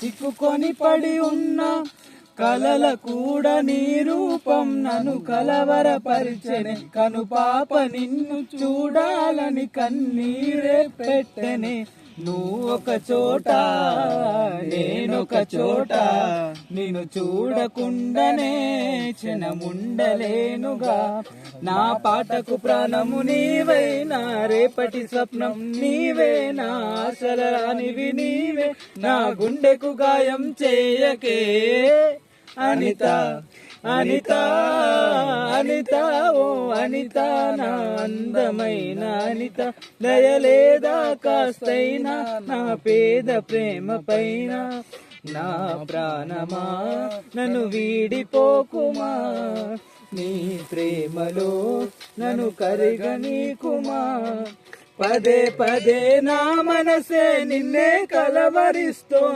చిక్కుకొని పడి ఉన్న కలల కూడా నీ రూపం నన్ను కలవరపరిచెనే, కను పాప నిన్ను చూడాలని కన్నీరే పెట్టెనే. నువ్వు ఒక చోట నేనొక చోట, నిన్ను చూడకుండానే క్షణముండలేనుగా. నా పాటకు ప్రాణము నీవైనా, రేపటి స్వప్నం నీవే, నా ఆశలనివి నీవే, నా గుండెకు గాయం చేయకే అనిత అనిత అనిత ఓ అనిత, నా అందమైన అనిత. దయలేదా కాస్తైనా నా పేద ప్రేమ పైన, నా ప్రాణమా నన్ను వీడిపోకుమా, నీ ప్రేమలో నన్ను కరిగనీకుమా. పదే పదే నా మనసే నిన్నే కలవరిస్తోంది.